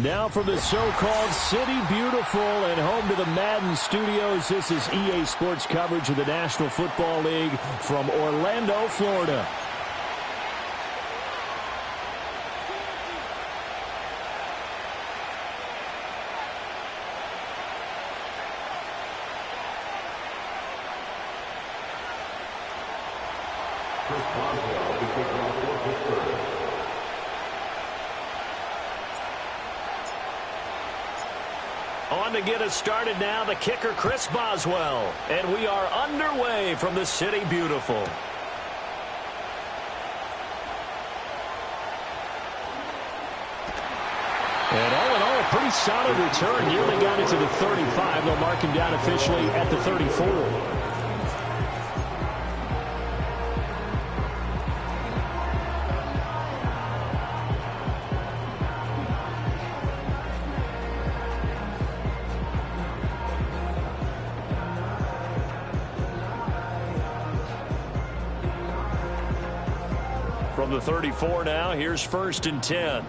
Now from the so-called City Beautiful and home to the Madden Studios, this is EA Sports coverage of the National Football League from Orlando, Florida. On to get us started now, the kicker, Chris Boswell. And we are underway from the City Beautiful. And all in all, a pretty solid return. Nearly got it to the 35. They'll mark him down officially at the 34. From the 34 now, here's 1st and 10.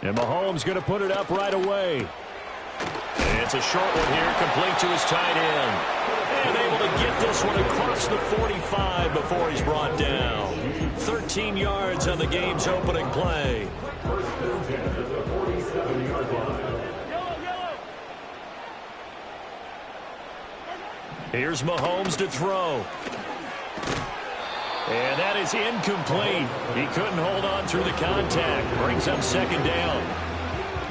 And Mahomes going to put it up right away. And it's a short one here, complete to his tight end. And able to get this one across the 45 before he's brought down. 13 yards on the game's opening play. Here's Mahomes to throw. And that is incomplete. He couldn't hold on through the contact. Brings up 2nd down.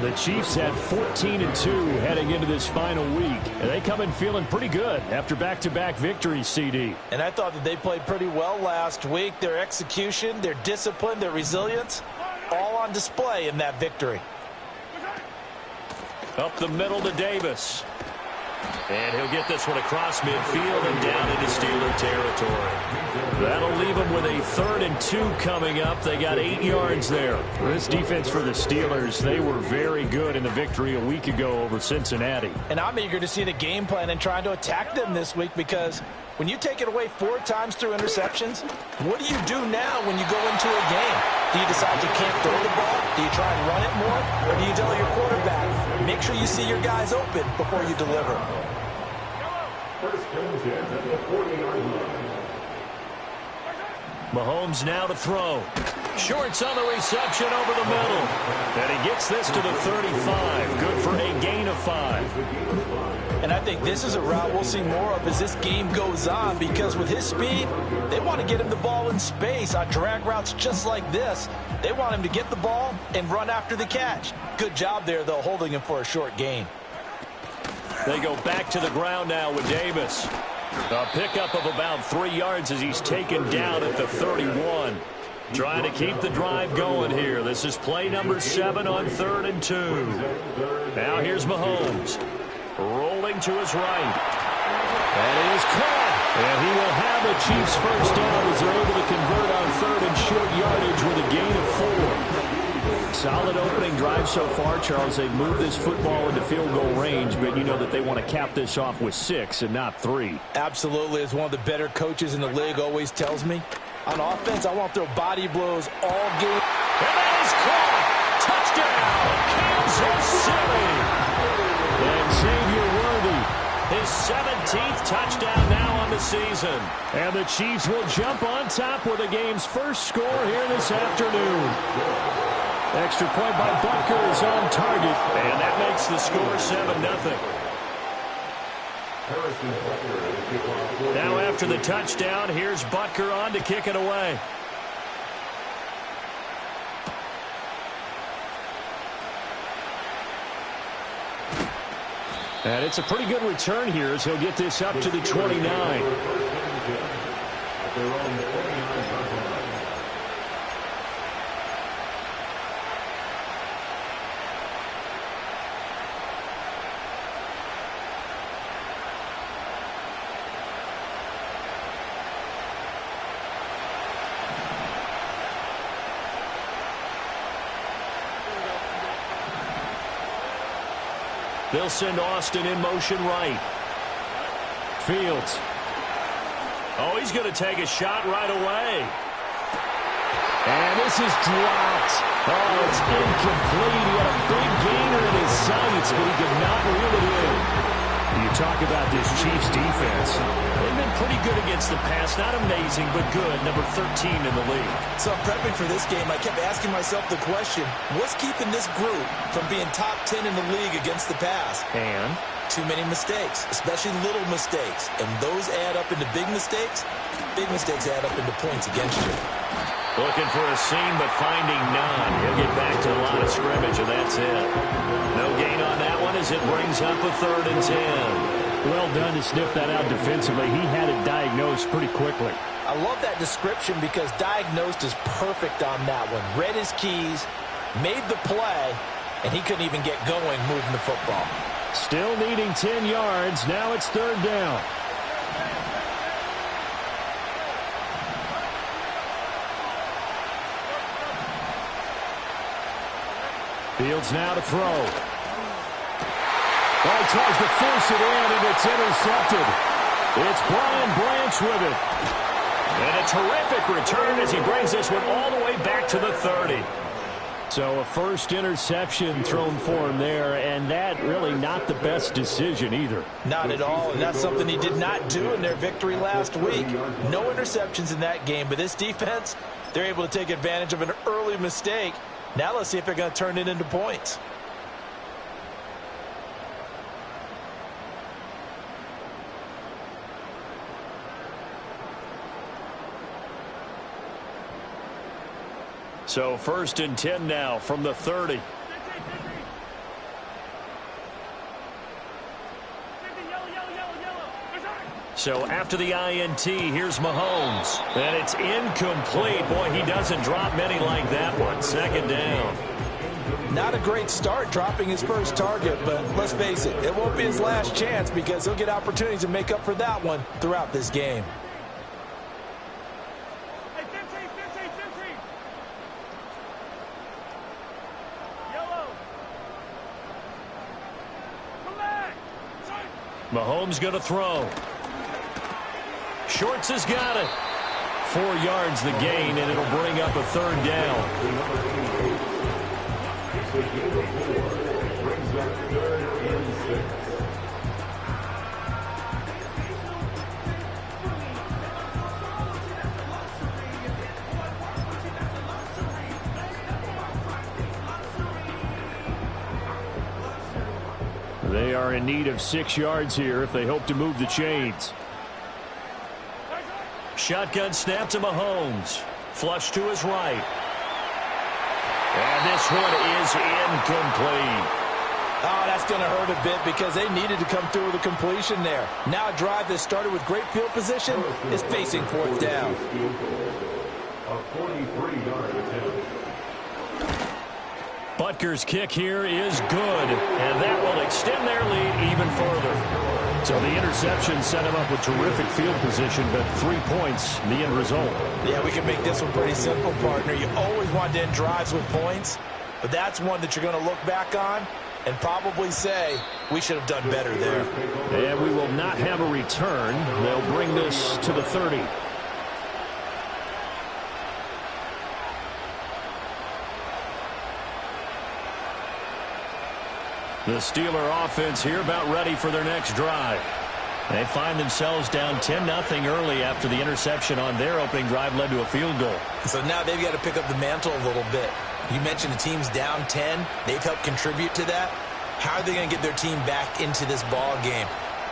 The Chiefs had 14-2 heading into this final week. And they come in feeling pretty good after back-to-back victories, CD. And I thought that they played pretty well last week. Their execution, their discipline, their resilience, all on display in that victory. Up the middle to Davis. And he'll get this one across midfield and down into Steeler territory. That'll leave them with a 3rd and 2 coming up. They got 8 yards there. This defense for the Steelers, they were very good in the victory a week ago over Cincinnati. And I'm eager to see the game plan and trying to attack them this week, because when you take it away 4 times through interceptions, what do you do now when you go into a game? Do you decide you can't throw the ball? Do you try and run it more? Or do you tell your quarterback, make sure you see your guys open before you deliver? Mahomes now to throw. Shorts on the reception over the middle. And he gets this to the 35. Good for a gain of 5. And I think this is a route we'll see more of as this game goes on, because with his speed, they want to get him the ball in space on drag routes just like this. They want him to get the ball and run after the catch. Good job there, though, holding him for a short gain. They go back to the ground now with Davis. A pickup of about 3 yards as he's taken down at the 31. Trying to keep the drive going here. This is play number 7 on 3rd and 2. Now here's Mahomes. Rolling to his right. And it is caught. And he will have the Chiefs first down as they're able to convert on 3rd and short yardage with a gain of 4. Solid opening drive so far, Charles. They've moved this football into field goal range, but you know that they want to cap this off with 6 and not 3. Absolutely. As one of the better coaches in the league always tells me, on offense, I want to throw body blows all game. And that is caught. Touchdown, Kansas City. And Xavier Worthy, his 17th touchdown now on the season. And the Chiefs will jump on top with the game's first score here this afternoon. Extra point by Butker is on target, and that makes the score 7-0. Now after the touchdown, here's Butker on to kick it away. And it's a pretty good return here as he'll get this up to the 29. They'll send Austin in motion right. Fields. Oh, he's going to take a shot right away. And this is dropped. Oh, it's incomplete. He had a big gainer in his sights, but he could not reel it in. You talk about this Chiefs defense. They've been pretty good against the pass. Not amazing, but good. Number 13 in the league. So prepping for this game, I kept asking myself the question, what's keeping this group from being top 10 in the league against the pass? And? Too many mistakes, especially little mistakes. And those add up into big mistakes. Big mistakes add up into points against you. Looking for a seam, but finding none. He'll get back to the line of scrimmage, and that's it. No gain on that one as it brings up a 3rd and 10. Well done to sniff that out defensively. He had it diagnosed pretty quickly. I love that description because diagnosed is perfect on that one. Read his keys, made the play, and he couldn't even get going moving the football. Still needing 10 yards. Now it's 3rd down. Fields now to throw. Oh, he tries to force it in, and it's intercepted. It's Brian Branch with it. And a terrific return as he brings this one all the way back to the 30. So a first interception thrown for him there, and that really not the best decision either. Not at all, and that's something he did not do in their victory last week. No interceptions in that game, but this defense, they're able to take advantage of an early mistake. Now let's see if they're going to turn it into points. So 1st and 10 now from the 30. So after the INT, here's Mahomes. And it's incomplete. Boy, he doesn't drop many like that one. 2nd down. Not a great start dropping his first target, but let's face it, it won't be his last chance because he'll get opportunities to make up for that one throughout this game. Mahomes going to throw. Shorts has got it. 4 yards the gain, and it'll bring up a 3rd down. They are in need of 6 yards here if they hope to move the chains. Shotgun snap to Mahomes. Flush to his right. And this one is incomplete. Oh, that's going to hurt a bit because they needed to come through with a completion there. Now a drive that started with great field position is facing 4th down. Butker's kick here is good, and that will extend their lead even further. So the interception set him up with terrific field position, but 3 points, the end result. Yeah, we can make this one pretty simple, partner. You always want to end drives with points, but that's one that you're going to look back on and probably say, we should have done better there. And we will not have a return. They'll bring this to the 30. The Steeler offense here about ready for their next drive. They find themselves down 10-0 early after the interception on their opening drive led to a field goal. So now they've got to pick up the mantle a little bit. You mentioned the team's down 10. They've helped contribute to that. How are they going to get their team back into this ball game?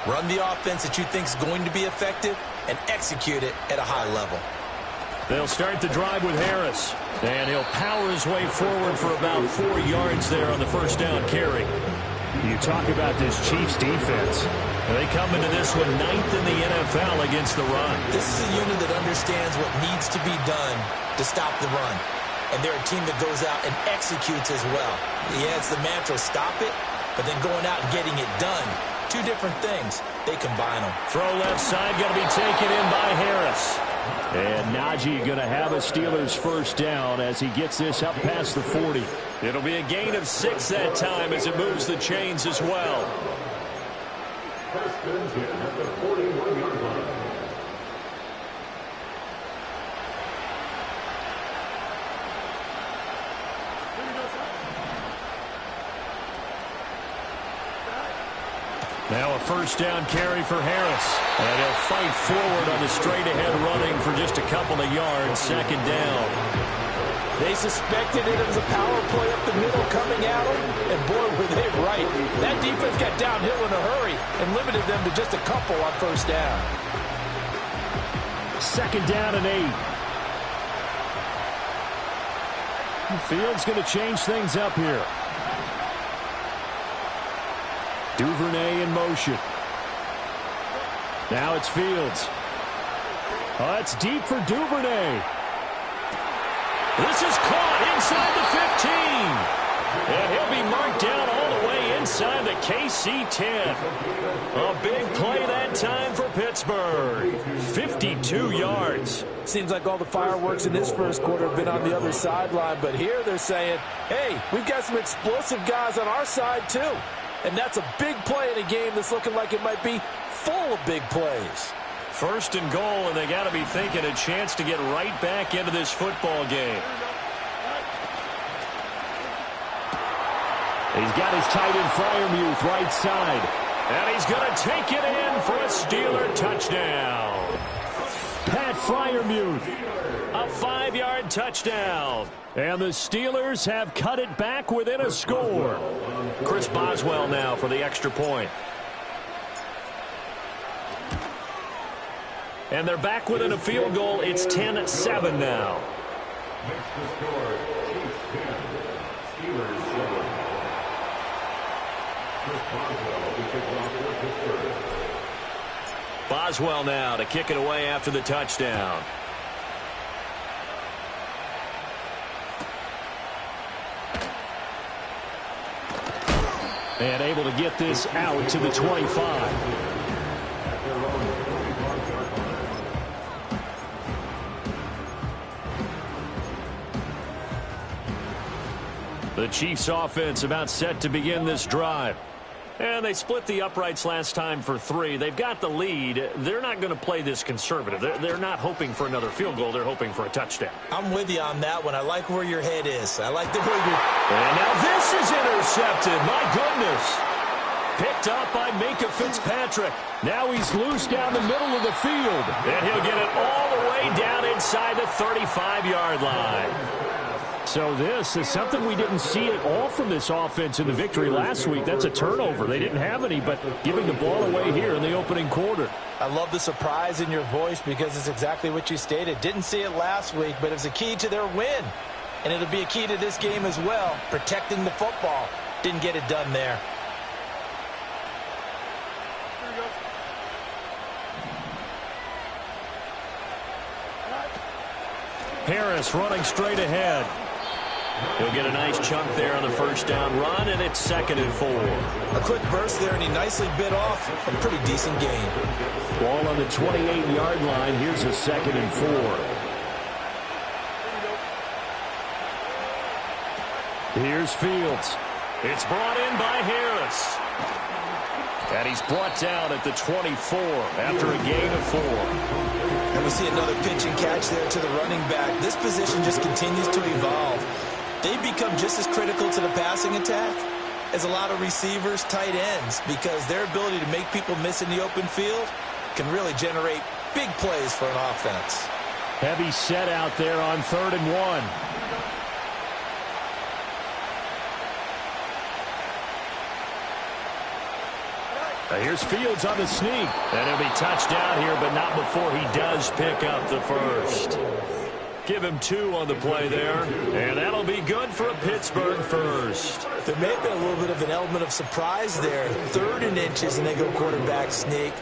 Run the offense that you think is going to be effective and execute it at a high level. They'll start the drive with Harris. And he'll power his way forward for about 4 yards there on the first down carry. You talk about this Chiefs defense. They come into this one 9th in the NFL against the run. This is a unit that understands what needs to be done to stop the run. And they're a team that goes out and executes as well. Yeah, it's the mantra, stop it, but then going out and getting it done. 2 different things. They combine them. Throw left side going to be taken in by Harris. And Najee going to have a Steelers first down as he gets this up past the 40. It'll be a gain of 6 that time as it moves the chains as well. Now a first down carry for Harris. And he'll fight forward on the straight-ahead running for just a couple of yards. Second down. They suspected it was a power play up the middle coming at them, and boy, were they right. That defense got downhill in a hurry and limited them to just a couple on first down. Second down and 8. Fields going to change things up here. Duvernay in motion. Now it's Fields. Oh, it's deep for Duvernay. This is caught inside the 15. And he'll be marked down all the way inside the KC 10. A big play that time for Pittsburgh. 52 yards. Seems like all the fireworks in this first quarter have been on the other sideline, but here they're saying, hey, we've got some explosive guys on our side too. And that's a big play in a game that's looking like it might be full of big plays. First and goal, and they got to be thinking a chance to get right back into this football game. He's got his tight end Freiermuth right side. And he's going to take it in for a Steeler touchdown. Pat Freiermuth, a 5-yard touchdown. And the Steelers have cut it back within a score. Chris Boswell now for the extra point. And they're back within a field goal. It's 10-7 now. Boswell now to kick it away after the touchdown. And able to get this out to the 25. The Chiefs offense about set to begin this drive. And they split the uprights last time for 3. They've got the lead. They're not going to play this conservative. They're not hoping for another field goal. They're hoping for a touchdown. I'm with you on that one. I like where your head is. I like the way you're... And now this is intercepted. My goodness. Picked up by Minka Fitzpatrick. Now he's loose down the middle of the field. And he'll get it all the way down inside the 35-yard line. So this is something we didn't see at all from this offense in the victory last week. That's a turnover. They didn't have any, but giving the ball away here in the opening quarter. I love the surprise in your voice because it's exactly what you stated. Didn't see it last week, but it was a key to their win. And it'll be a key to this game as well, protecting the football. Didn't get it done there. Harris running straight ahead. He'll get a nice chunk there on the first down run, and it's 2nd and 4. A quick burst there, and he nicely bit off a pretty decent gain. Ball on the 28-yard line. Here's a 2nd and 4. Here's Fields. It's brought in by Harris. And he's brought down at the 24 after a gain of 4. And we see another pitch and catch there to the running back. This position just continues to evolve. They become just as critical to the passing attack as a lot of receivers, tight ends, because their ability to make people miss in the open field can really generate big plays for an offense. Heavy set out there on 3rd and 1. Here's Fields on the sneak. And he'll be touched down here, but not before he does pick up the first. Give him 2 on the play there. And that'll be good for a Pittsburgh first. There may have been a little bit of an element of surprise there. 3rd and inches, and they go quarterback sneak.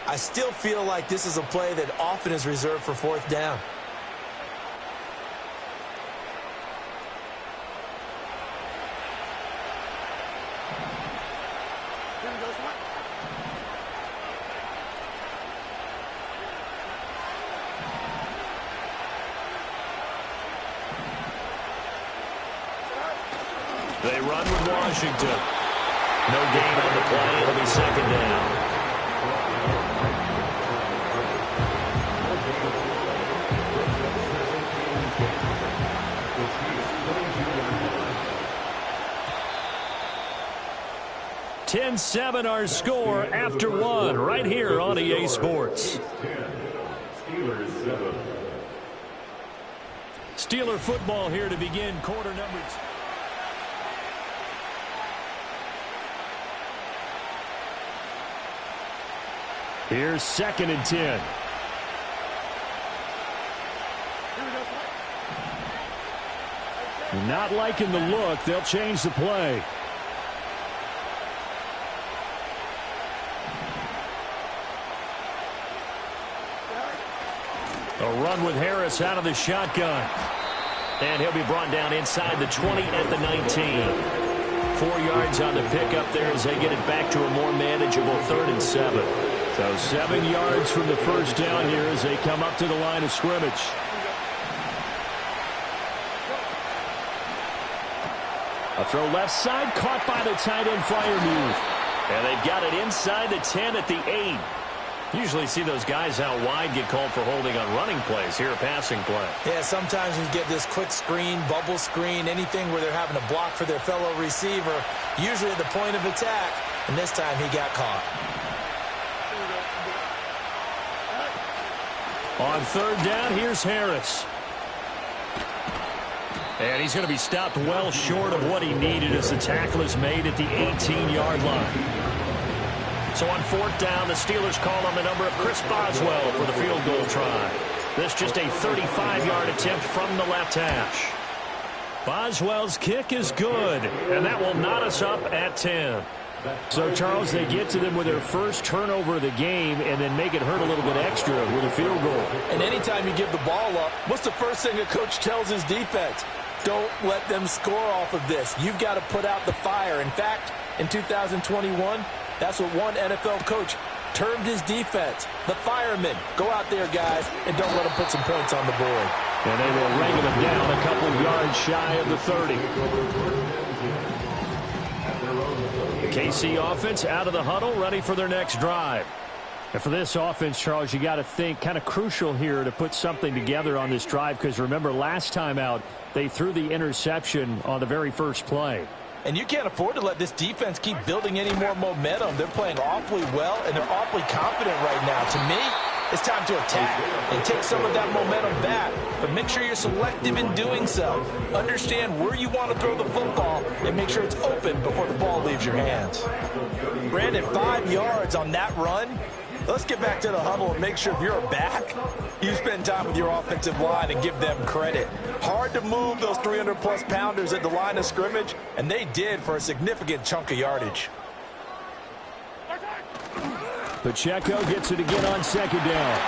I still feel like this is a play that often is reserved for 4th down. They run with Washington. No gain on the play. It'll be 2nd down. 7-7 our score after one right here on EA Sports. Steeler football here to begin quarter number 2. Here's 2nd and 10. Not liking the look. They'll change the play. A run with Harris out of the shotgun. And he'll be brought down inside the 20 at the 19. 4 yards on the pickup there as they get it back to a more manageable 3rd and 7. So 7 yards from the first down here as they come up to the line of scrimmage. A throw left side, caught by the tight end flyer move. And they've got it inside the 10 at the 8. Usually see those guys out wide get called for holding on running plays. Here a passing play. Yeah, sometimes you get this quick screen, bubble screen, anything where they're having to block for their fellow receiver, usually at the point of attack, and this time he got caught. On 3rd down, here's Harris. And he's going to be stopped well short of what he needed as the tackle is made at the 18-yard line. So on 4th down, the Steelers call on the number of Chris Boswell for the field goal try. This just a 35-yard attempt from the left hash. Boswell's kick is good, and that will knot us up at 10. So, Charles, they get to them with their first turnover of the game and then make it hurt a little bit extra with a field goal. And anytime you give the ball up, what's the first thing a coach tells his defense? Don't let them score off of this. You've got to put out the fire. In fact, in 2021, that's what one NFL coach termed his defense, the firemen. Go out there, guys, and don't let them put some points on the board. And they will ring them down a couple yards shy of the 30. The KC offense out of the huddle, ready for their next drive. And for this offense, Charles, you got to think kind of crucial here to put something together on this drive, because remember last time out, they threw the interception on the very first play. And you can't afford to let this defense keep building any more momentum. They're playing awfully well, and they're awfully confident right now. To me, it's time to attack and take some of that momentum back. But make sure you're selective in doing so. Understand where you want to throw the football and make sure it's open before the ball leaves your hands. Brandon, 5 yards on that run. Let's get back to the huddle and make sure if you're a back, you spend time with your offensive line and give them credit. Hard to move those 300-plus pounders at the line of scrimmage, and they did for a significant chunk of yardage. Pacheco gets it again on 2nd down.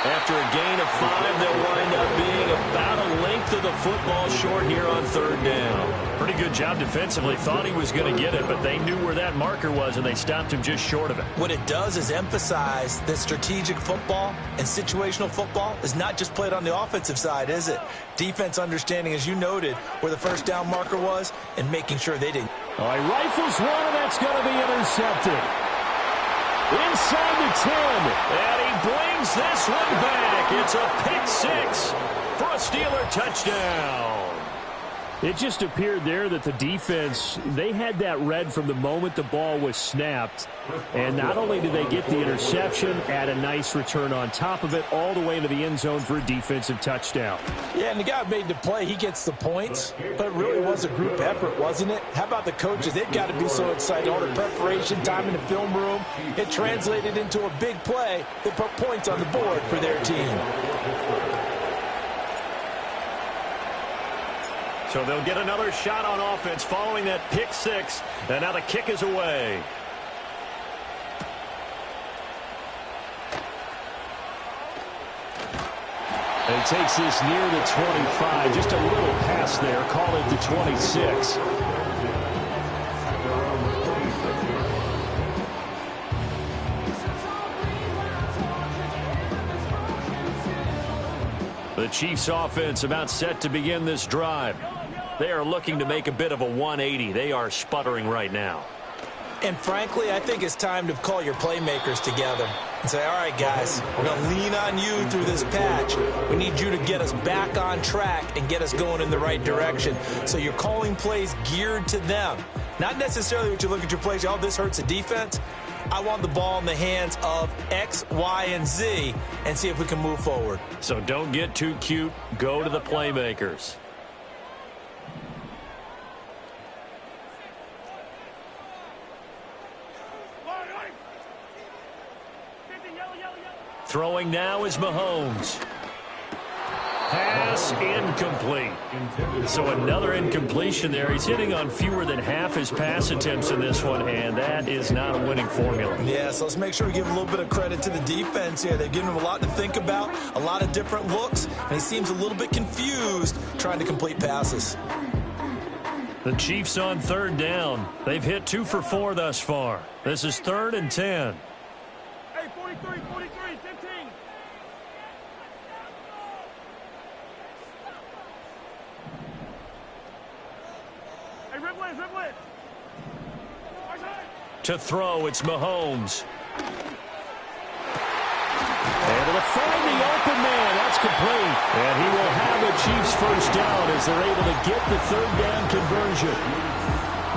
After a gain of 5, they'll wind up being about a length of the football short here on 3rd down. Pretty good job defensively. Thought he was going to get it, but they knew where that marker was, and they stopped him just short of it. What it does is emphasize that strategic football and situational football is not just played on the offensive side, is it? Defense understanding, as you noted, where the first down marker was and making sure they didn't. All right, rifles one, and that's going to be intercepted. Inside the 10, and he brings this one back. It's a pick-6 for a Steeler touchdown. It just appeared there that the defense, they had that read from the moment the ball was snapped. And not only did they get the interception, add a nice return on top of it, all the way into the end zone for a defensive touchdown. Yeah, and the guy made the play. He gets the points, but it really was a group effort, wasn't it? How about the coaches? They've got to be so excited. All the preparation, time in the film room, it translated into a big play that put points on the board for their team. So they'll get another shot on offense following that pick-6, and now the kick is away. And he takes this near the 25. Just a little pass there. Call it the 26. The Chiefs offense about set to begin this drive. They are looking to make a bit of a 180. They are sputtering right now. And frankly, I think it's time to call your playmakers together and say, all right, guys, we're going to lean on you through this patch. We need you to get us back on track and get us going in the right direction. So you're calling plays geared to them. Not necessarily what you look at your plays, oh, this hurts the defense. I want the ball in the hands of X, Y, and Z and see if we can move forward. So don't get too cute. Go to the playmakers. Throwing now is Mahomes. Pass incomplete. So another incompletion there. He's hitting on fewer than half his pass attempts in this one, and that is not a winning formula. Yeah, so let's make sure we give a little bit of credit to the defense here. They've given him a lot to think about, a lot of different looks, and he seems a little bit confused trying to complete passes. The Chiefs on third down. They've hit 2 for 4 thus far. This is 3rd and 10. Hey, 43, 15. Hey, Riblet. To throw, it's Mahomes. Able to find the open man. That's complete. And he will have a Chiefs first down as they're able to get the 3rd down conversion.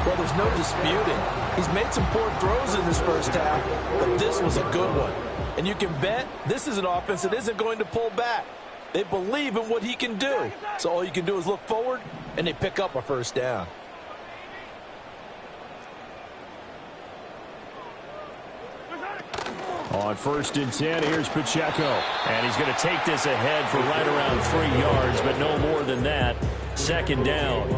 Well, there's no disputing. He's made some poor throws in this first half, but this was a good one. And you can bet this is an offense that isn't going to pull back. They believe in what he can do. So all you can do is look forward, and they pick up a first down. On 1st and 10, here's Pacheco. And he's going to take this ahead for right around 3 yards, but no more than that. 2nd down.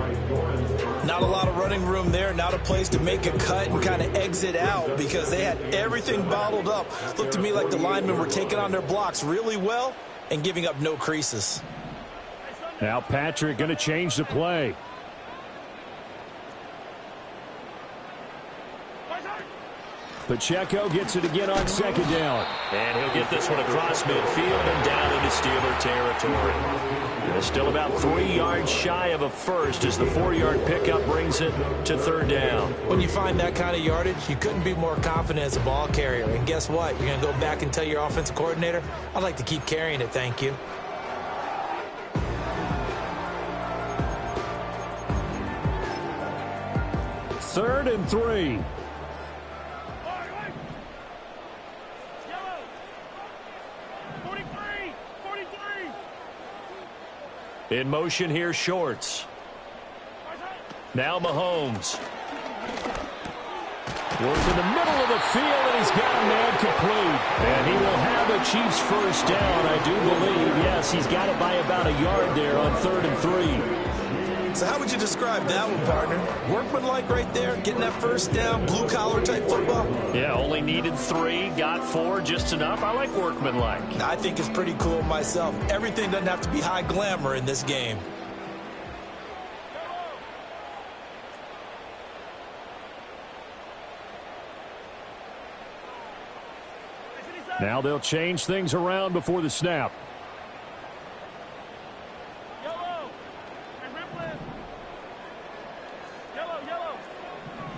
Not a lot of running room there, not a place to make a cut and kind of exit out because they had everything bottled up. Looked to me like the linemen were taking on their blocks really well and giving up no creases. Now Patrick going to change the play. Pacheco gets it again on 2nd down. And he'll get this one across midfield and down into Steeler territory. They're still about 3 yards shy of a first as the 4-yard pickup brings it to 3rd down. When you find that kind of yardage, you couldn't be more confident as a ball carrier. And guess what? You're going to go back and tell your offensive coordinator, I'd like to keep carrying it, thank you. Third and 3. In motion here, Shorts. Now Mahomes. Works in the middle of the field, and he's got a man complete. And he will have a Chiefs first down, I do believe. Yes, he's got it by about a yard there on 3rd and 3. So how would you describe that one, partner? Workmanlike right there, getting that first down, blue-collar type football? Yeah, only needed 3, got 4, just enough. I like workmanlike. I think it's pretty cool myself. Everything doesn't have to be high glamour in this game. Now they'll change things around before the snap.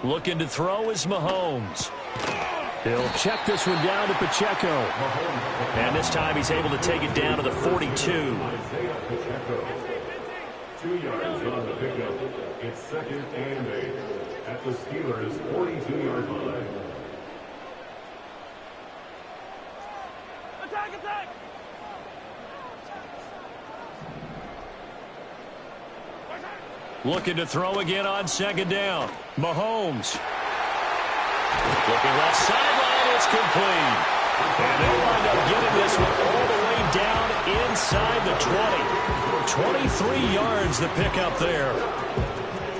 Looking to throw is Mahomes. He'll check this one down to Pacheco. And this time he's able to take it down to the 42. 2 yards on the pickup. It's 2nd and 8 at the Steelers' 42-yard line. Attack! Looking to throw again on 2nd down. Mahomes. Looking left sideline. It's complete. And they'll wind up getting this one all the way down inside the 20. 23 yards the pickup there.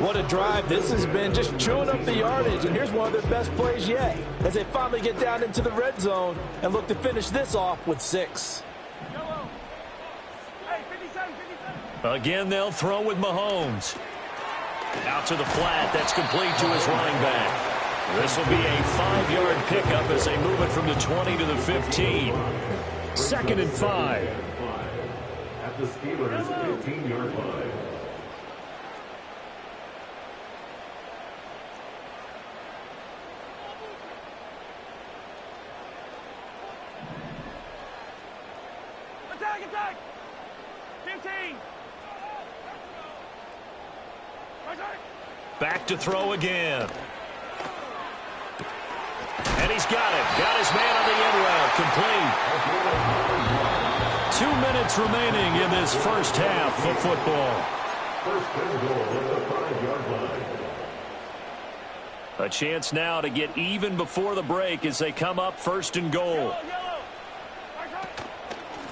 What a drive this has been, just chewing up the yardage. And here's one of their best plays yet as they finally get down into the red zone and look to finish this off with 6. Hey, 57. Again, they'll throw with Mahomes. Out to the flat. That's complete to his running back. This will be a 5-yard pickup as they move it from the 20 to the 15. 2nd and 5. At the Steelers' 15-yard line. Attack! 15. Back to throw again. And he's got it. Got his man on the end route. Complete. 2 minutes remaining in this first half of football. First and goal at the 5-yard line. A chance now to get even before the break as they come up first and goal.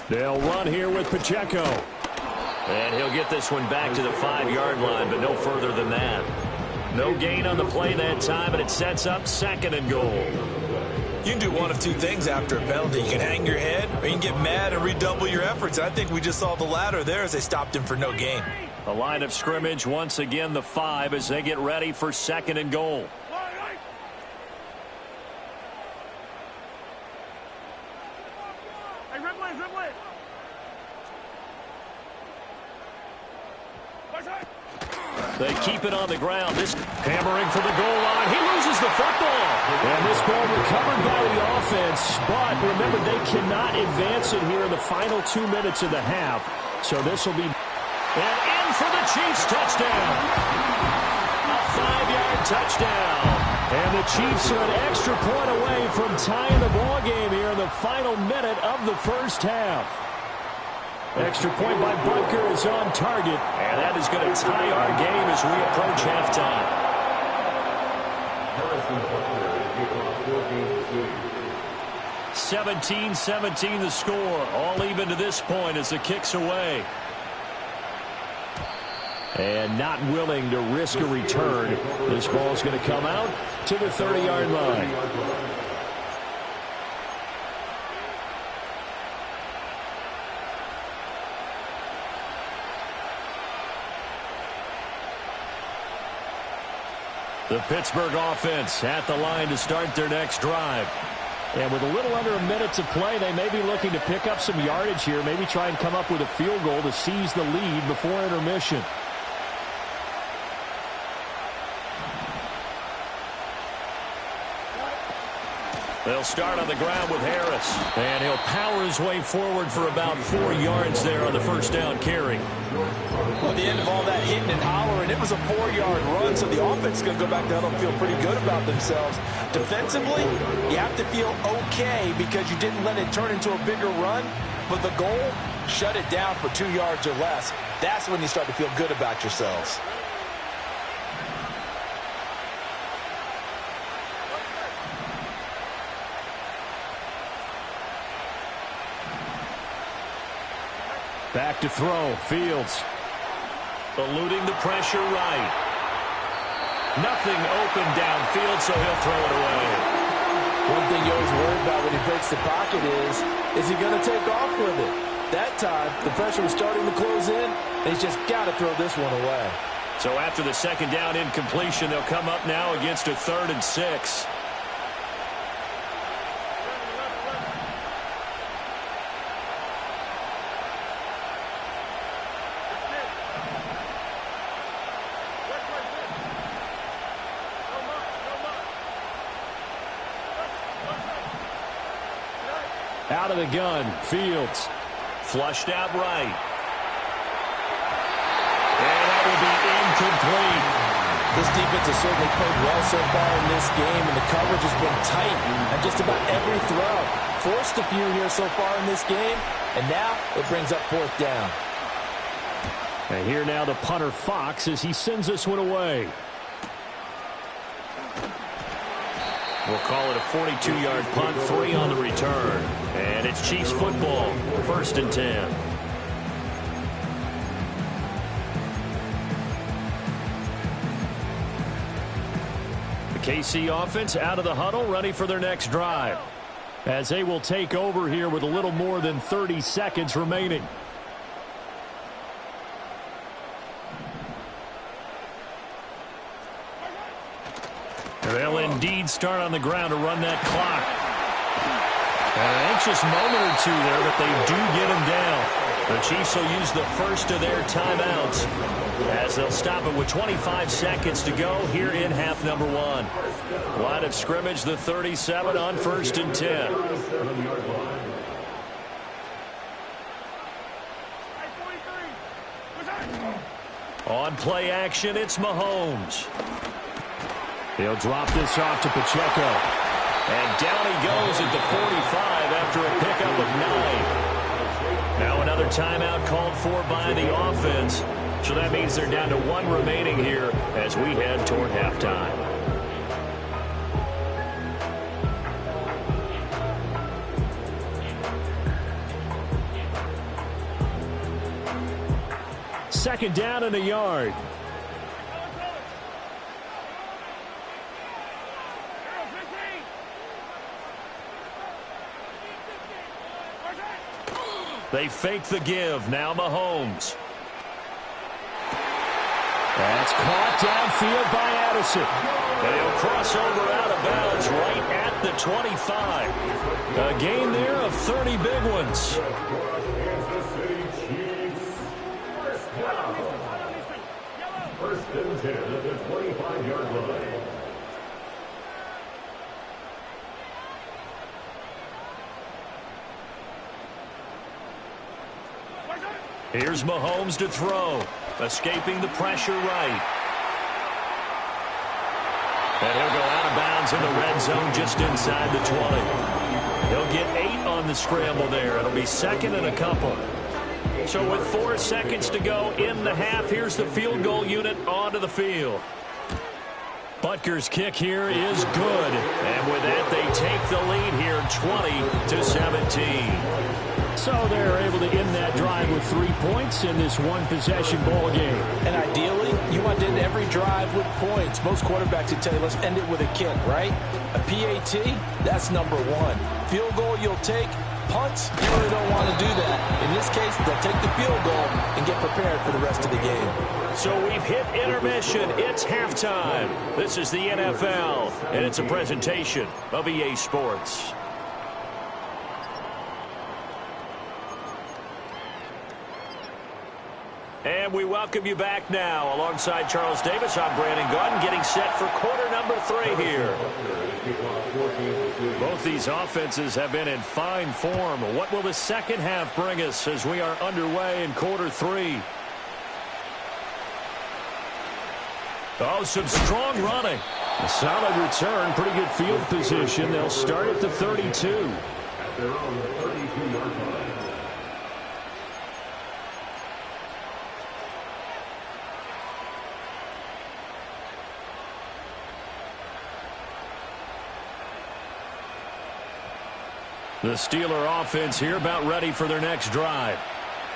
They'll run here with Pacheco. And he'll get this one back to the 5-yard line, but no further than that. No gain on the play that time, and it sets up second and goal. You can do one of two things after a penalty. You can hang your head, or you can get mad and redouble your efforts. I think we just saw the latter there as they stopped him for no gain. The line of scrimmage, once again, the 5 as they get ready for second and goal. They keep it on the ground. This hammering for the goal line. He loses the football. And this ball recovered by the offense. But remember, they cannot advance it here in the final 2 minutes of the half. So this will be... And in for the Chiefs touchdown. A 5-yard touchdown. And the Chiefs are an extra point away from tying the ball game here in the final minute of the first half. Extra point by Butker is on target. And that is going to tie our game as we approach halftime. 17-17 the score. All even to this point as the kick's away. And not willing to risk a return. This ball's going to come out to the 30-yard line. The Pittsburgh offense at the line to start their next drive. And with a little under a minute to play, they may be looking to pick up some yardage here, maybe try and come up with a field goal to seize the lead before intermission. They'll start on the ground with Harris. And he'll power his way forward for about 4 yards there on the first down carry. Well, at the end of all that hitting and hollering, it was a 4-yard run, so the offense is going to go back down and feel pretty good about themselves. Defensively, you have to feel okay because you didn't let it turn into a bigger run. But the goal, shut it down for 2 yards or less. That's when you start to feel good about yourselves. Back to throw. Fields. Eluding the pressure right. Nothing open downfield, so he'll throw it away. One thing you always worry about when he breaks the pocket is he going to take off with it? That time, the pressure was starting to close in, and he's just got to throw this one away. So after the second down incompletion, they'll come up now against a 3rd and 6. Out of the gun, Fields. Flushed out right. And that will be incomplete. This defense has certainly played well so far in this game, and the coverage has been tight on just about every throw. Forced a few here so far in this game, and now it brings up 4th down. And here now the punter Fox as he sends this one away. We'll call it a 42-yard punt, 3 on the return. And it's Chiefs football, 1st and 10. The KC offense out of the huddle, ready for their next drive. As they will take over here with a little more than 30 seconds remaining. They'll indeed start on the ground to run that clock. An anxious moment or two there, but they do get him down. The Chiefs will use the first of their timeouts as they'll stop it with 25 seconds to go here in half number 1. Line of scrimmage, the 37 on 1st and 10. On play action, it's Mahomes. He'll drop this off to Pacheco. And down he goes at the 45 after a pickup of 9. Now another timeout called for by the offense. So that means they're down to 1 remaining here as we head toward halftime. Second down and a yard. They fake the give. Now Mahomes. That's caught downfield by Addison. And he'll cross over out of bounds right at the 25. A gain there of 30 big ones. First and 10 at the 25-yard line. Here's Mahomes to throw. Escaping the pressure right. And he'll go out of bounds in the red zone just inside the 20. He'll get 8 on the scramble there. It'll be second and a couple. So with 4 seconds to go in the half, here's the field goal unit onto the field. Butker's kick here is good. And with that, they take the lead here 20-17. So they're able to end that drive with 3 points in this one-possession ball game. And ideally, you want to end every drive with points. Most quarterbacks would tell you, let's end it with a kick, right? A PAT, that's number 1. Field goal you'll take. Punts, you really don't want to do that. In this case, they'll take the field goal and get prepared for the rest of the game. So we've hit intermission. It's halftime. This is the NFL, and it's a presentation of EA Sports. And we welcome you back now. Alongside Charles Davis, I'm Brandon Gaudin, getting set for quarter number 3 here. Both these offenses have been in fine form. What will the second half bring us as we are underway in quarter 3? Oh, some strong running. A solid return, pretty good field position. They'll start at the 32. At their own 32-yard line. The Steeler offense here about ready for their next drive.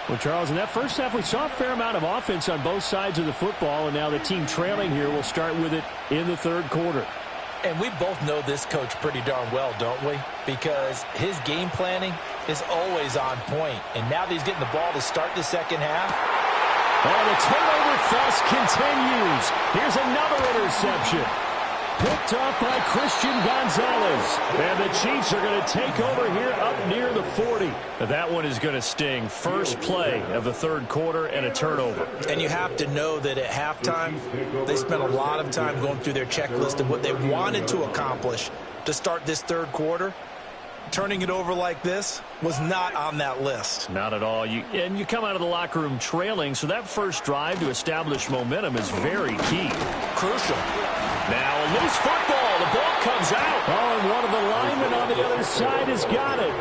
Well, Charles, in that first half, we saw a fair amount of offense on both sides of the football, and now the team trailing here will start with it in the third quarter. And we both know this coach pretty darn well, don't we? Because his game planning is always on point. And now that he's getting the ball to start the second half. Oh, the turnover fest continues. Here's another interception. Picked up by Christian Gonzalez. And the Chiefs are going to take over here up near the 40. That one is going to sting. First play of the third quarter and a turnover. And you have to know that at halftime, they spent a lot of time going through their checklist of what they wanted to accomplish to start this third quarter. Turning it over like this was not on that list. Not at all. You come out of the locker room trailing, so that first drive to establish momentum is very key. Crucial. Now a loose football. The ball comes out. Oh, and one of the linemen on the other side has got it.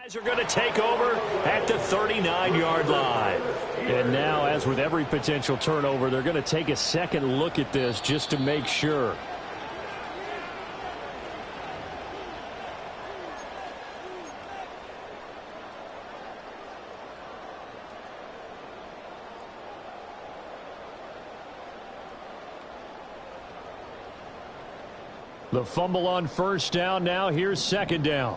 Guys are going to take over at the 39-yard line. And now, as with every potential turnover, they're going to take a second look at this just to make sure. The fumble on first down. Now here's second down.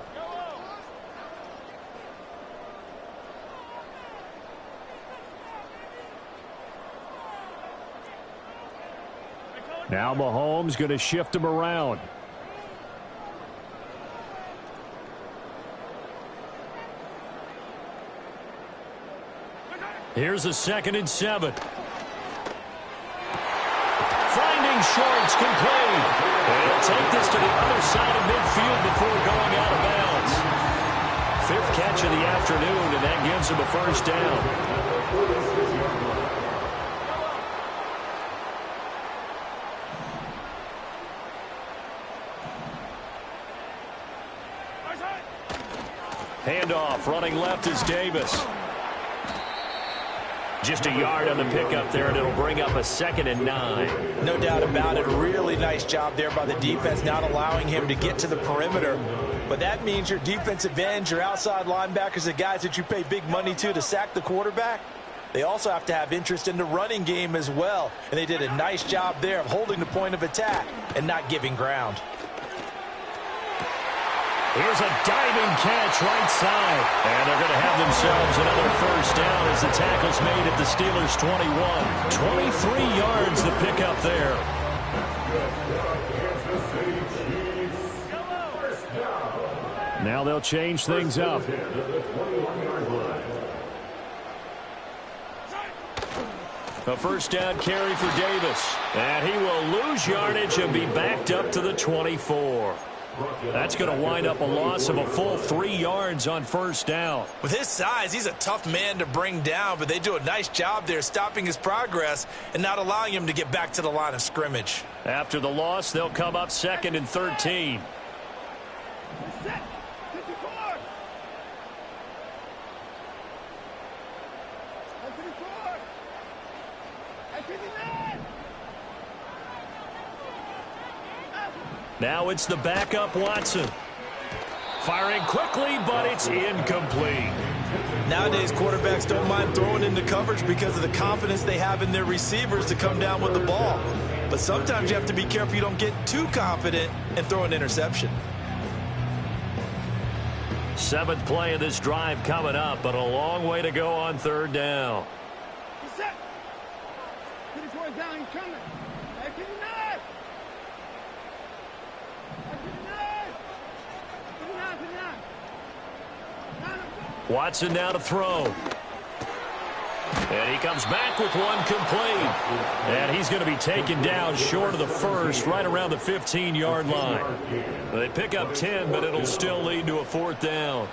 Now Mahomes going to shift him around. Here's a 2nd and 7. Finding Shorts complete. And he'll take this to the other side of midfield before going out of bounds. 5th catch of the afternoon, and that gives him a first down. Handoff, running left is Davis. Just a yard on the pickup there, and it'll bring up a 2nd and 9. No doubt about it. Really nice job there by the defense, not allowing him to get to the perimeter. But that means your defensive ends, your outside linebackers, the guys that you pay big money to sack the quarterback, they also have to have interest in the running game as well. And they did a nice job there of holding the point of attack and not giving ground. Here's a diving catch right side. And they're going to have themselves another first down as the tackle's made at the Steelers' 21. 23 yards the pickup there. Now they'll change things up. A first down carry for Davis. And he will lose yardage and be backed up to the 24. That's going to wind up a loss of a full 3 yards on first down. With his size, he's a tough man to bring down, but they do a nice job there stopping his progress and not allowing him to get back to the line of scrimmage. After the loss, they'll come up 2nd and 13. Now it's the backup Watson. Firing quickly, but it's incomplete. Nowadays, quarterbacks don't mind throwing into coverage because of the confidence they have in their receivers to come down with the ball. But sometimes you have to be careful you don't get too confident and throw an interception. 7th play of this drive coming up, but a long way to go on 3rd down. Down, he's coming. Watson now to throw. And he comes back with one complete. And he's going to be taken down short of the first, right around the 15-yard line. They pick up 10, but it'll still lead to a 4th down.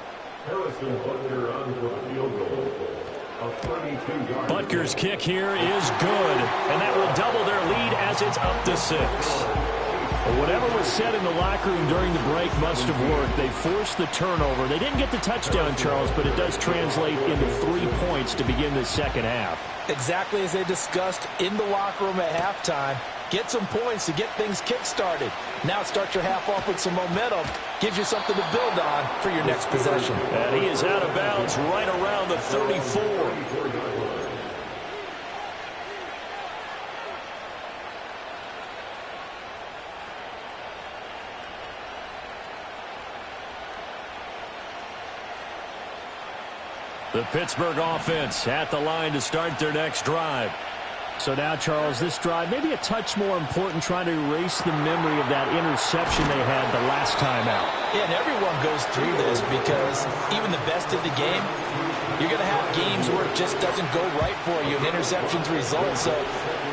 Butker's kick here is good, and that will double their lead as it's up to 6. Well, whatever was said in the locker room during the break must have worked. They forced the turnover. They didn't get the touchdown, Charles, but it does translate into 3 points to begin the second half. Exactly as they discussed in the locker room at halftime. Get some points to get things kick-started. Now start your half off with some momentum. Gives you something to build on for your next possession. And he is out of bounds right around the 34. The Pittsburgh offense at the line to start their next drive. So now, Charles, this drive may be a touch more important, trying to erase the memory of that interception they had the last time out. Yeah, and everyone goes through this because even the best of the game, you're going to have games where it just doesn't go right for you, and interceptions result. So,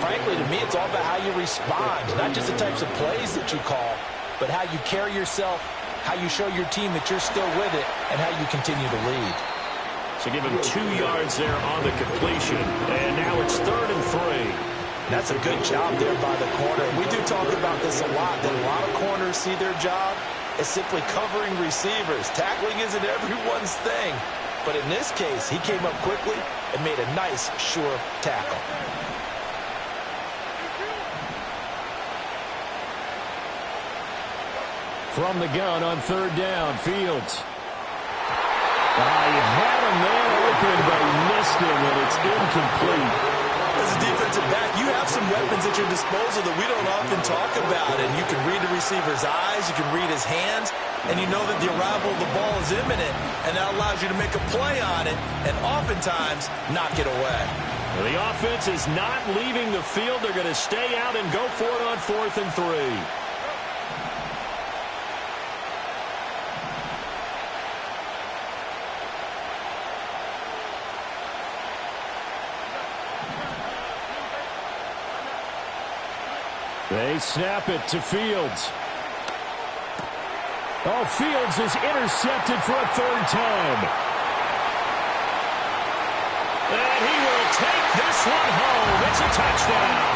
frankly, to me, it's all about how you respond, not just the types of plays that you call, but how you carry yourself, how you show your team that you're still with it, and how you continue to lead. So give him 2 yards there on the completion. And now it's 3rd and 3. That's a good job there by the corner. We do talk about this a lot, that a lot of corners see their job as simply covering receivers. Tackling isn't everyone's thing. But in this case, he came up quickly and made a nice, sure tackle. From the gun on 3rd down, Fields. He had a man open, but he missed him, and it's incomplete. As a defensive back, you have some weapons at your disposal that we don't often talk about, and you can read the receiver's eyes, you can read his hands, and you know that the arrival of the ball is imminent, and that allows you to make a play on it, and oftentimes knock it away. The offense is not leaving the field. They're going to stay out and go for it on 4th and 3. They snap it to Fields. Oh, Fields is intercepted for a third time. And he will take this one home. It's a touchdown.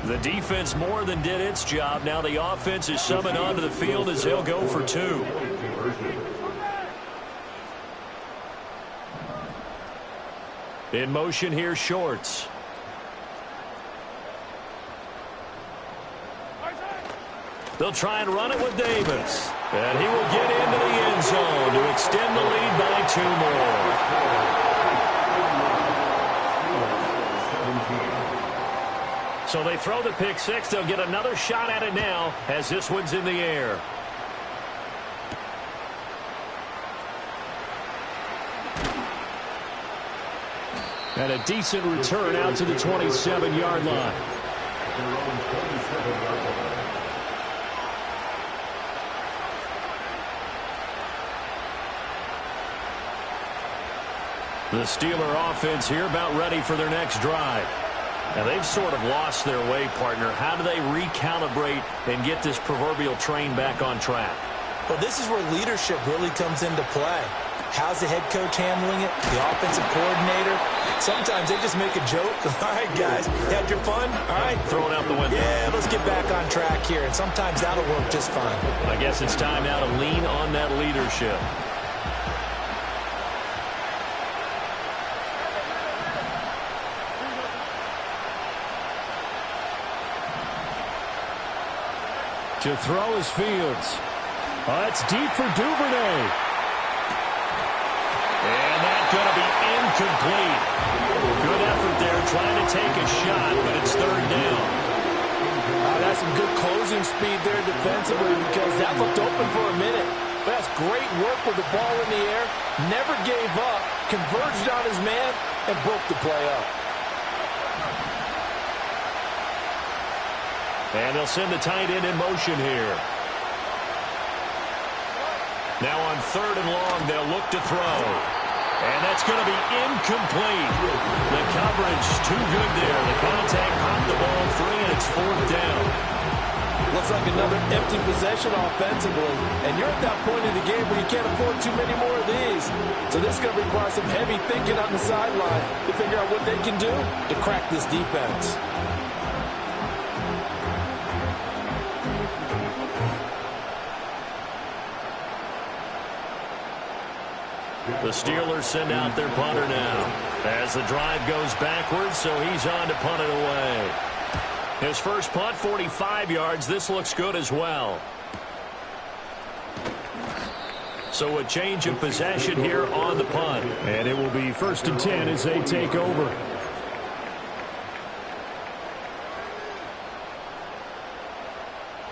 The defense more than did its job. Now the offense is summoned onto the field as they'll go for two. In motion here, Shorts. They'll try and run it with Davis. And he will get into the end zone to extend the lead by 2 more. So they throw the pick six. They'll get another shot at it now as this one's in the air. And a decent return out to the 27-yard line. The Steeler offense here about ready for their next drive. Now, they've sort of lost their way, partner. How do they recalibrate and get this proverbial train back on track? Well, this is where leadership really comes into play. How's the head coach handling it? The offensive coordinator? Sometimes they just make a joke. All right, guys, had your fun? All right. Throw it out the window. Yeah, let's get back on track here. And sometimes that'll work just fine. I guess it's time now to lean on that leadership. To throw is Fields. Oh, it's deep for Duvernay. And that's going to be incomplete. Good effort there trying to take a shot, but it's third down. That's some good closing speed there defensively because that looked open for a minute. But that's great work with the ball in the air. Never gave up, converged on his man, and broke the play up. And they'll send the tight end in motion here. Now on third and long, they'll look to throw. And that's going to be incomplete. The coverage too good there. The contact popped the ball free, and it's fourth down. Looks like another empty possession offensively. And you're at that point in the game where you can't afford too many more of these. So this is going to require some heavy thinking on the sideline to figure out what they can do to crack this defense. The Steelers send out their punter now as the drive goes backwards, so he's on to punt it away. His first punt, 45 yards. This looks good as well. So a change of possession here on the punt. And it will be 1st and 10 as they take over.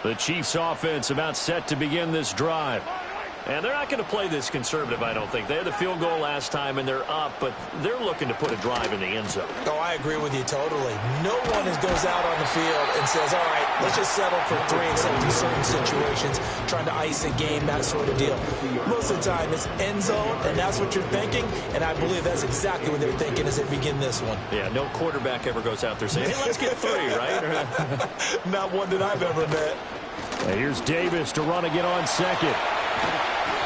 The Chiefs offense about set to begin this drive. And they're not going to play this conservative, I don't think. They had the field goal last time, and they're up, but they're looking to put a drive in the end zone. Oh, I agree with you totally. No one goes out on the field and says, all right, let's just settle for 3 except in certain situations, trying to ice a game, that sort of deal. Most of the time, it's end zone, and that's what you're thinking, and I believe that's exactly what they're thinking as they begin this one. Yeah, no quarterback ever goes out there saying, hey, let's get 3, right? Not one that I've ever met. Here's Davis to run again on second.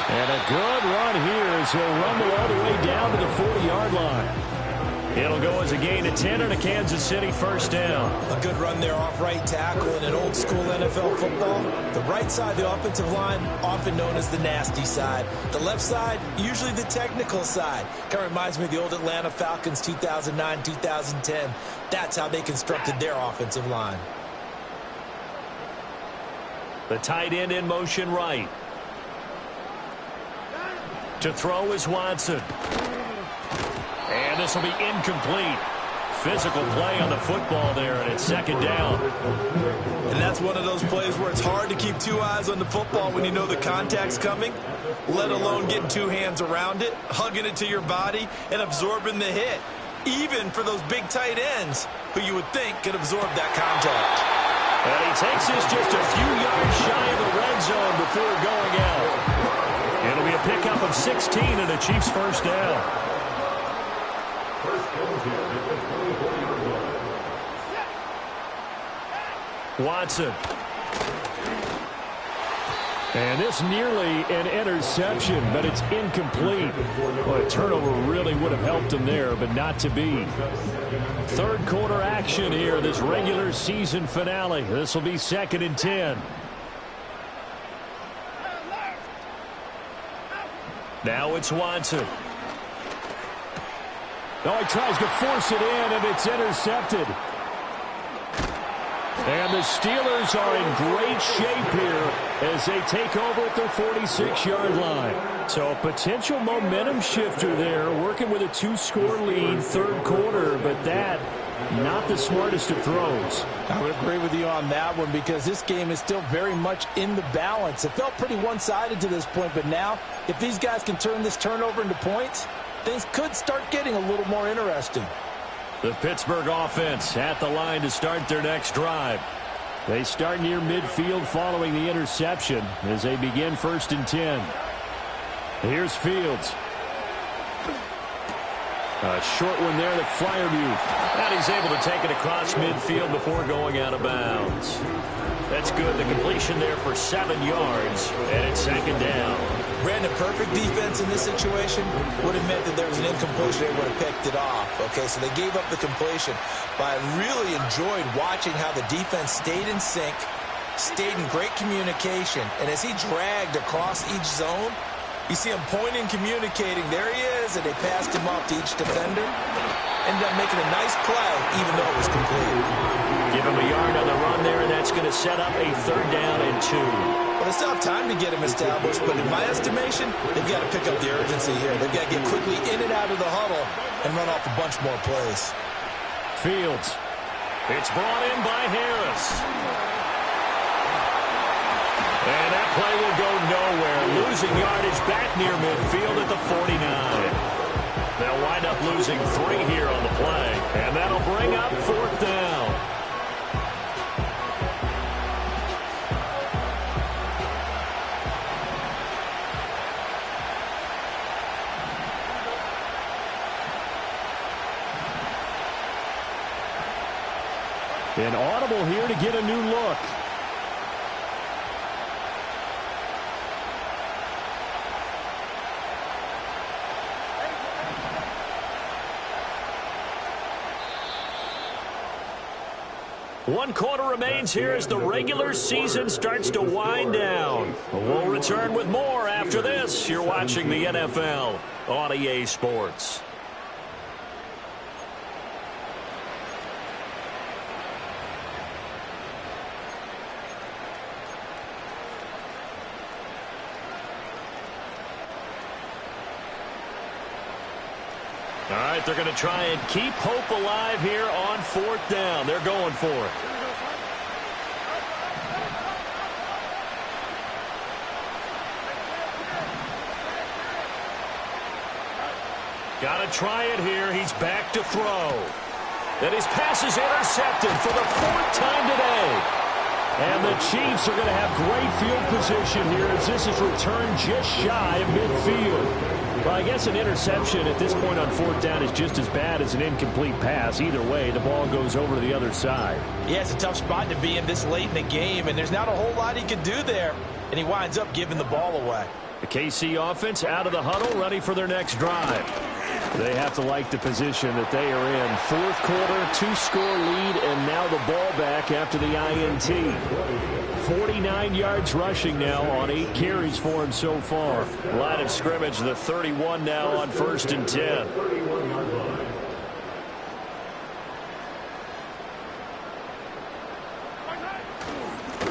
And a good run here as he'll rumble all the way down to the 40-yard line. It'll go as a gain of 10 and a Kansas City first down. A good run there off right tackle in an old-school NFL football. The right side of the offensive line, often known as the nasty side. The left side, usually the technical side. Kind of reminds me of the old Atlanta Falcons 2009, 2010. That's how they constructed their offensive line. The tight end in motion right. To throw is Watson. And this will be incomplete. Physical play on the football there, and it's second down. And that's one of those plays where it's hard to keep 2 eyes on the football when you know the contact's coming, let alone getting 2 hands around it, hugging it to your body, and absorbing the hit. even for those big tight ends who you would think could absorb that contact. And he takes this just a few yards shy of the red zone before going out. It'll be a pickup of 16 and a Chiefs first down. Watson. And this nearly an interception, but it's incomplete. Well, a turnover really would have helped him there, but not to be. Third quarter action here, this regular season finale. This will be 2nd and 10. Now it's Watson. Oh, he tries to force it in, and it's intercepted. And the Steelers are in great shape here as they take over at their 46-yard line. So a potential momentum shifter there, working with a 2-score lead, third quarter, but that, not the smartest of throws. I would agree with you on that one because this game is still very much in the balance. It felt pretty one-sided to this point, but now, if these guys can turn this turnover into points, things could start getting a little more interesting. The Pittsburgh offense at the line to start their next drive. They start near midfield following the interception as they begin 1st and 10. Here's Fields. A short one there to Freiermuth. And he's able to take it across midfield before going out of bounds. That's good. The completion there for 7 yards, and it's 2nd down. Brandon, perfect defense in this situation would have meant that there was an incompletion. They would have picked it off. Okay, so they gave up the completion. But I really enjoyed watching how the defense stayed in sync, stayed in great communication, and as he dragged across each zone, you see him pointing, communicating. There he is, and they passed him off to each defender. Ended up making a nice play, even though it was complete. Give him a yard on the run there, and that's going to set up a 3rd down and 2. Well, they still have time to get him established, but in my estimation, they've got to pick up the urgency here. They've got to get quickly in and out of the huddle and run off a bunch more plays. Fields. It's brought in by Harris. And that play will go nowhere. Losing yardage back near midfield at the 49. They'll wind up losing 3 here on the play, and that'll bring up 4th down. An audible here to get a new look. One quarter remains here as the regular season starts to wind down. We'll return with more after this. You're watching the NFL on EA Sports. All right, they're going to try and keep hope alive here on 4th down. They're going for it. Got to try it here. He's back to throw. And his pass is intercepted for the 4th time today. And the Chiefs are going to have great field position here as this is returned just shy of midfield. Well, I guess an interception at this point on 4th down is just as bad as an incomplete pass. Either way, the ball goes over to the other side. Yeah, it's a tough spot to be in this late in the game, and there's not a whole lot he can do there, and he winds up giving the ball away. The KC offense out of the huddle, ready for their next drive. They have to like the position that they are in. 4th quarter, 2-score lead, and now the ball back after the INT. 49 yards rushing now on 8 carries for him so far. Line of scrimmage, the 31 now on 1st and 10.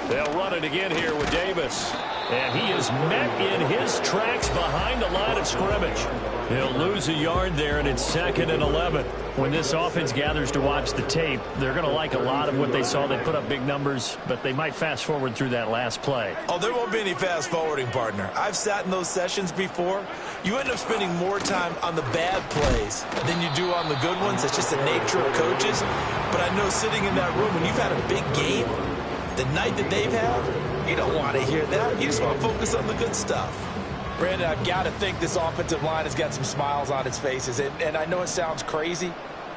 They'll run it again here with Davis. And he is met in his tracks behind the line of scrimmage. He'll lose a yard there, and it's 2nd and 11. When this offense gathers to watch the tape, they're going to like a lot of what they saw. They put up big numbers, but they might fast forward through that last play. Oh, there won't be any fast forwarding, partner. I've sat in those sessions before. You end up spending more time on the bad plays than you do on the good ones. It's just the nature of coaches. But I know sitting in that room, when you've had a big game, the night that they've had, you don't want to hear that. You just want to focus on the good stuff. Brandon, I've got to think this offensive line has got some smiles on its faces. And I know it sounds crazy,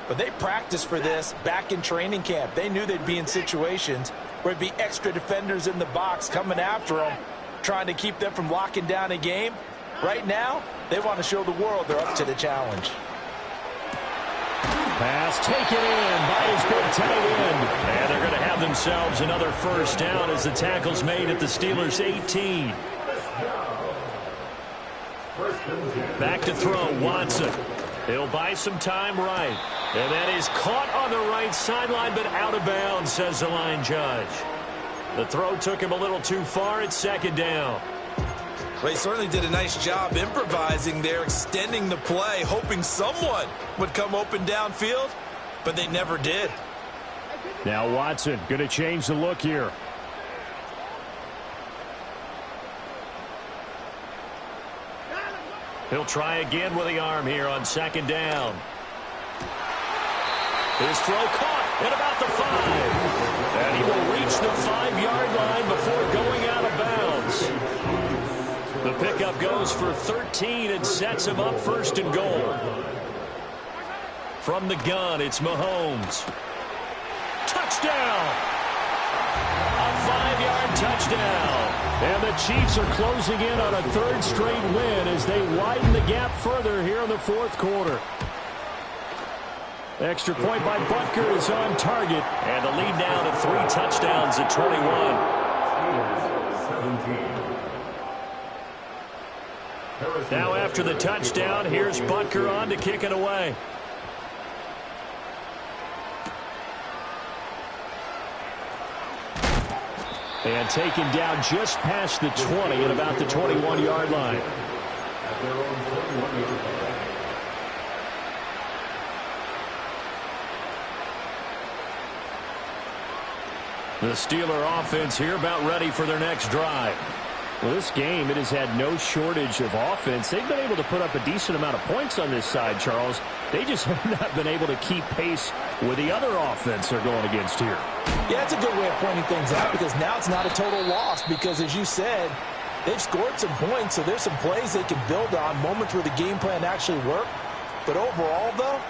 but they practiced for this back in training camp. They knew they'd be in situations where there'd be extra defenders in the box coming after them, trying to keep them from locking down a game. Right now, they want to show the world they're up to the challenge. Pass taken in by his big tight end. And they're going to have themselves another first down as the tackle's made at the Steelers' 18. Back to throw, Watson. He'll buy some time right. And that is caught on the right sideline, but out of bounds, says the line judge. The throw took him a little too far. It's 2nd down. Well, he certainly did a nice job improvising there, extending the play, hoping someone would come open downfield, but they never did. Now Watson going to change the look here. He'll try again with the arm here on 2nd down. His throw caught at about the 5. And he will reach the 5-yard line before going out of bounds. The pickup goes for 13 and sets him up 1st and goal. From the gun, it's Mahomes. Touchdown! A 5-yard touchdown. And the Chiefs are closing in on a 3rd straight win as they widen the gap further here in the 4th quarter. Extra point by Butker is on target. And the lead now to 3 touchdowns at 21. Now after the touchdown, here's Butker on to kick it away. And taken down just past the 20 at about the 21-yard line. The Steeler offense here about ready for their next drive. Well, this game, it has had no shortage of offense. They've been able to put up a decent amount of points on this side, Charles. They just have not been able to keep pace with the other offense they're going against here. Yeah, that's a good way of pointing things out because now it's not a total loss because, as you said, they've scored some points, so there's some plays they can build on, moments where the game plan actually worked. But overall, though,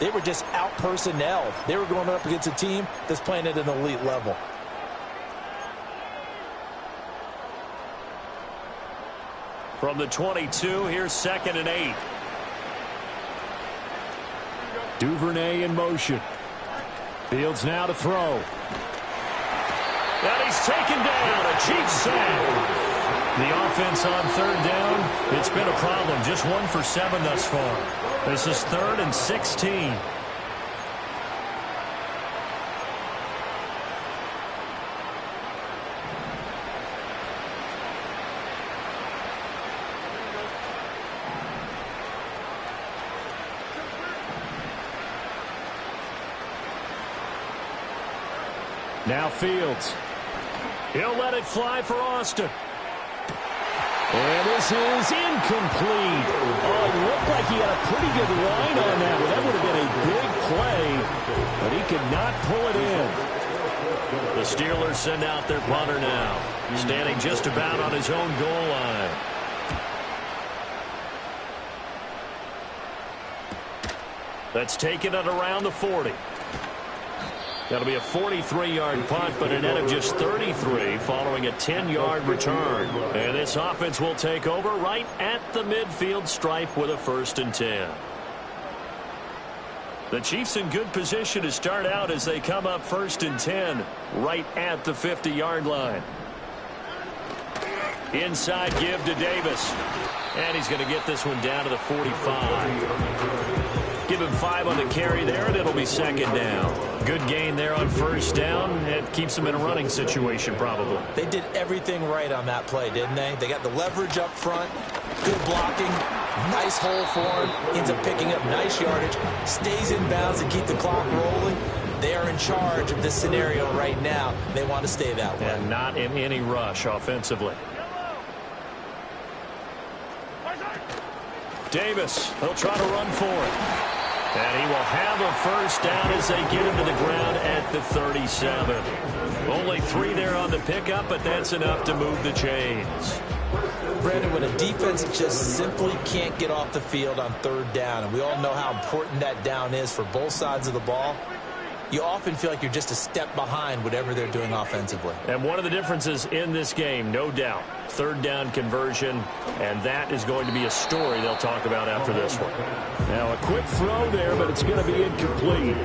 they were just out-personnelled. They were going up against a team that's playing at an elite level. From the 22, here's 2nd and 8. Duvernay in motion. Fields now to throw. And he's taken down. A Chiefs sack. The offense on 3rd down, it's been a problem. Just 1 for 7 thus far. This is 3rd and 16. Now Fields. He'll let it fly for Austin. And this is incomplete. Oh, it looked like he had a pretty good line on that one. That would have been a big play, but he could not pull it in. The Steelers send out their punter now, standing just about on his own goal line. That's taken at around the 40. That'll be a 43-yard punt, but a net of just 33 following a 10-yard return. And this offense will take over right at the midfield stripe with a 1st and 10. The Chiefs in good position to start out as they come up 1st and 10 right at the 50-yard line. Inside give to Davis. And he's going to get this one down to the 45. give him 5 on the carry there, and it'll be second down. Good gain there on first down. It keeps him in a running situation, probably. They did everything right on that play, didn't they? They got the leverage up front, good blocking, nice hole for him, ends up picking up nice yardage, stays in bounds and keep the clock rolling. They are in charge of this scenario right now. They want to stay that way. And not in any rush offensively. Davis, he'll try to run for it. And he will have a first down as they get him to the ground at the 37. Only 3 there on the pickup, but that's enough to move the chains. Brandon, when a defense just simply can't get off the field on third down, and we all know how important that down is for both sides of the ball, you often feel like you're just a step behind whatever they're doing offensively. And one of the differences in this game, no doubt, third down conversion, and that is going to be a story they'll talk about after this one. Now a quick throw there, but it's going to be incomplete.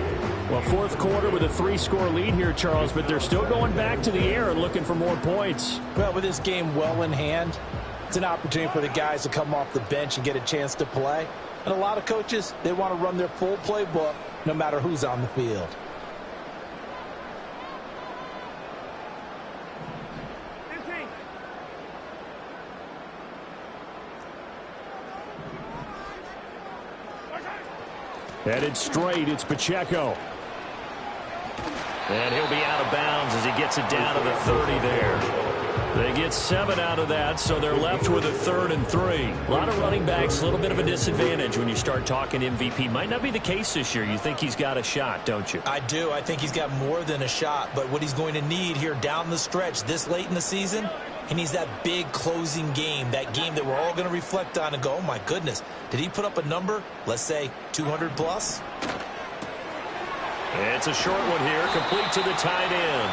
Well, fourth quarter with a 3-score lead here, Charles, but they're still going back to the air and looking for more points. Well, with this game well in hand, it's an opportunity for the guys to come off the bench and get a chance to play. And a lot of coaches, they want to run their full playbook no matter who's on the field. Headed straight, it's Pacheco. And he'll be out of bounds as he gets it down to the 30 there. They get 7 out of that, so they're left with a 3rd and 3. A lot of running backs, a little bit of a disadvantage when you start talking MVP. Might not be the case this year. You think he's got a shot, don't you? I do. I think he's got more than a shot, but what he's going to need here down the stretch this late in the season, he needs that big closing game, that game that we're all going to reflect on and go, oh my goodness, did he put up a number, let's say 200 plus? It's a short one here, complete to the tight end.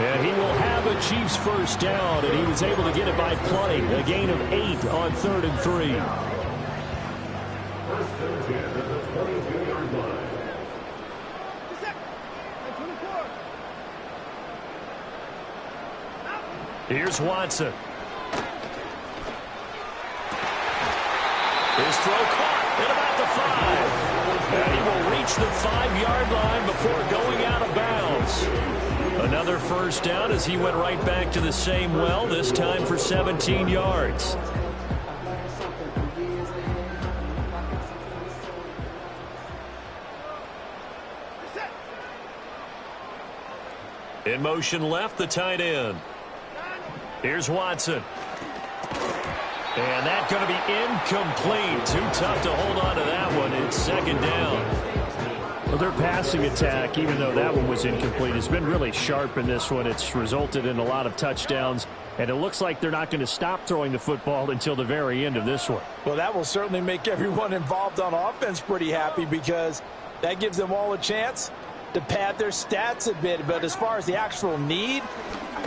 And he will have a Chiefs first down, and he was able to get it by plenty. A gain of 8 on 3rd and 3. First and 10 at the 22-yard line. Here's Watson. His throw caught at about the 5. And he will reach the 5-yard line before going out of bounds. Another first down as he went right back to the same well, this time for 17 yards. In motion left, the tight end. Here's Watson. And that's going to be incomplete. Too tough to hold on to that one. It's second down. Well, their passing attack, even though that one was incomplete, has been really sharp in this one. It's resulted in a lot of touchdowns, and it looks like they're not going to stop throwing the football until the very end of this one. Well, that will certainly make everyone involved on offense pretty happy because that gives them all a chance to pad their stats a bit. But as far as the actual need,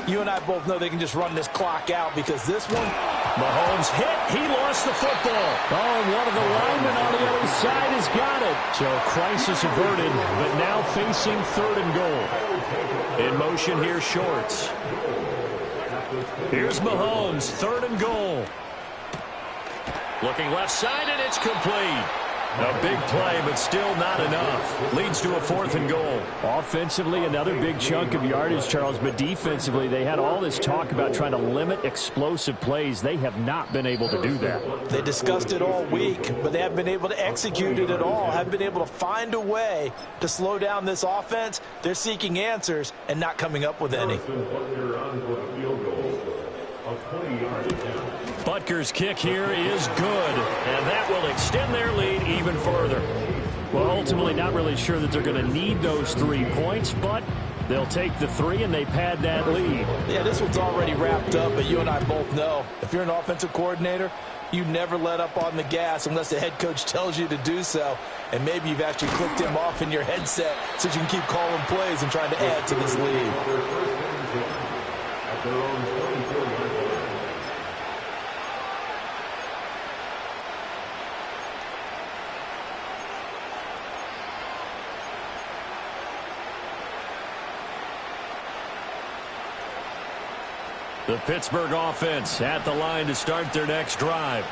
you and I both know they can just run this clock out because this one, Mahomes hit. He lost the football. Oh, and one of the linemen on the other side has got it. So crisis averted, but now facing 3rd and goal. In motion here, Shorts. Here's Mahomes, 3rd and goal. Looking left side, and it's complete. A big play, but still not enough. Leads to a 4th and goal. Offensively, another big chunk of yardage, Charles, but defensively, they had all this talk about trying to limit explosive plays. They have not been able to do that. they discussed it all week, but they haven't been able to execute it at all, haven't been able to find a way to slow down this offense. They're seeking answers and not coming up with any. Butker's kick here is good, and that will extend their lead even further. Well, ultimately, not really sure that they're going to need those 3 points, but they'll take the 3 and they pad that lead. Yeah, this one's already wrapped up, but you and I both know if you're an offensive coordinator, you never let up on the gas unless the head coach tells you to do so. And maybe you've actually clicked him off in your headset so you can keep calling plays and trying to add to this lead. The Pittsburgh offense at the line to start their next drive.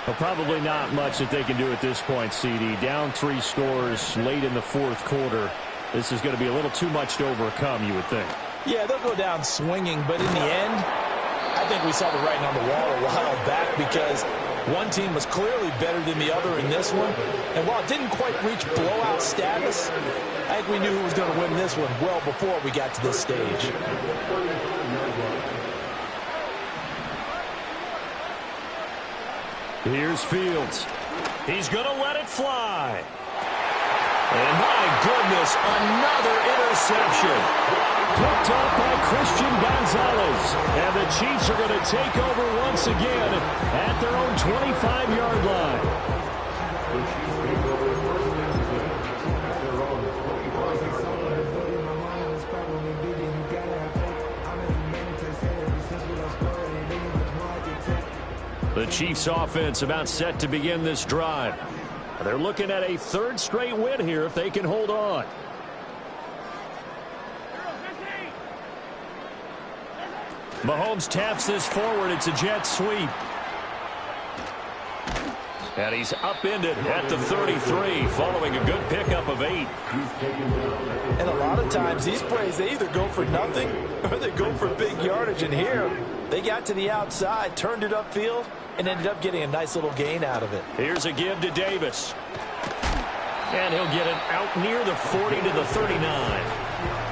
Well, probably not much that they can do at this point, CD. Down 3 scores late in the fourth quarter. This is going to be a little too much to overcome, you would think. Yeah, they'll go down swinging, but in the end, I think we saw the writing on the wall a while back because one team was clearly better than the other in this one. And while it didn't quite reach blowout status, I think we knew who was going to win this one well before we got to this stage. Here's Fields. He's going to let it fly. And my goodness, another interception. Picked up by Christian Gonzalez. And the Chiefs are going to take over once again at their own 25-yard line. The Chiefs offense about set to begin this drive. They're looking at a 3rd straight win here if they can hold on. Mahomes taps this forward. It's a jet sweep. And he's upended at the 33 following a good pickup of 8. And a lot of times these plays, they either go for nothing or they go for big yardage. And here, they got to the outside, turned it upfield, and ended up getting a nice little gain out of it. Here's a give to Davis. And he'll get it out near the 40 to the 39.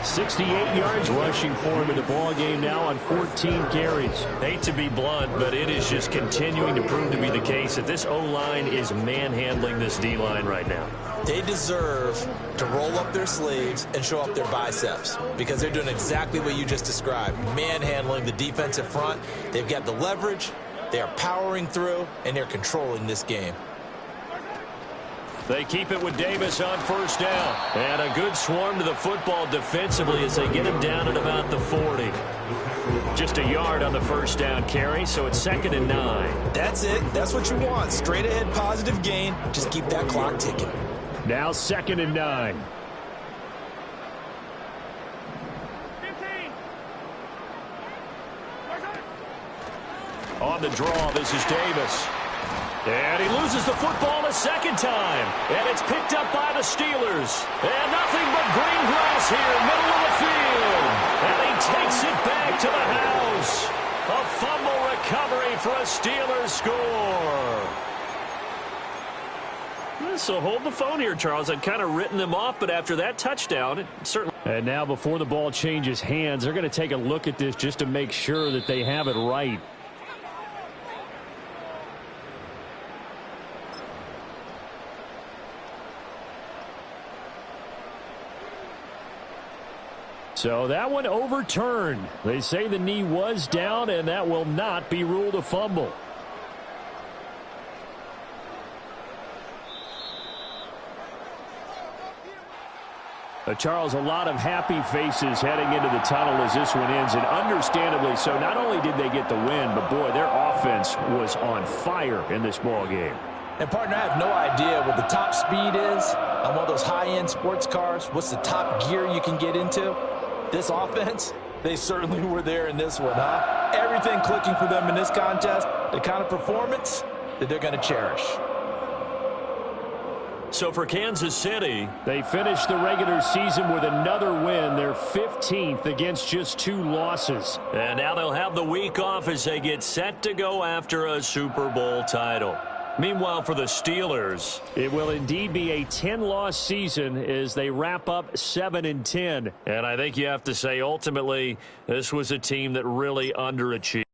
68 yards rushing for him in the ball game now on 14 carries. Hate to be blunt, but it is just continuing to prove to be the case that this O-line is manhandling this D-line right now. They deserve to roll up their sleeves and show up their biceps because they're doing exactly what you just described, manhandling the defensive front. They've got the leverage, they are powering through, and they're controlling this game. They keep it with Davis on 1st down. And a good swarm to the football defensively as they get him down at about the 40. Just a yard on the 1st down carry, so it's 2nd and 9. That's it. That's what you want. Straight ahead positive gain. Just keep that clock ticking. Now 2nd and 9. 15. On the draw, this is Davis. And he loses the football a 2nd time. And it's picked up by the Steelers. And nothing but green grass here, middle of the field. And he takes it back to the house. A fumble recovery for a Steelers score. So hold the phone here, Charles. I'd kind of written them off, but after that touchdown, it certainly... And now before the ball changes hands, they're going to take a look at this just to make sure that they have it right. So that one overturned. They say the knee was down, and that will not be ruled a fumble. Charles, a lot of happy faces heading into the tunnel as this one ends, and understandably so. Not only did they get the win, but boy, their offense was on fire in this ball game. And, partner, I have no idea what the top speed is on one of those high-end sports cars. What's the top gear you can get into? This offense, they certainly were there in this one, huh? Everything clicking for them in this contest, the kind of performance that they're going to cherish. So for Kansas City, they finished the regular season with another win, their 15th against just 2 losses. And now they'll have the week off as they get set to go after a Super Bowl title. Meanwhile, for the Steelers, it will indeed be a 10-loss season as they wrap up 7-10. And I think you have to say, ultimately, this was a team that really underachieved.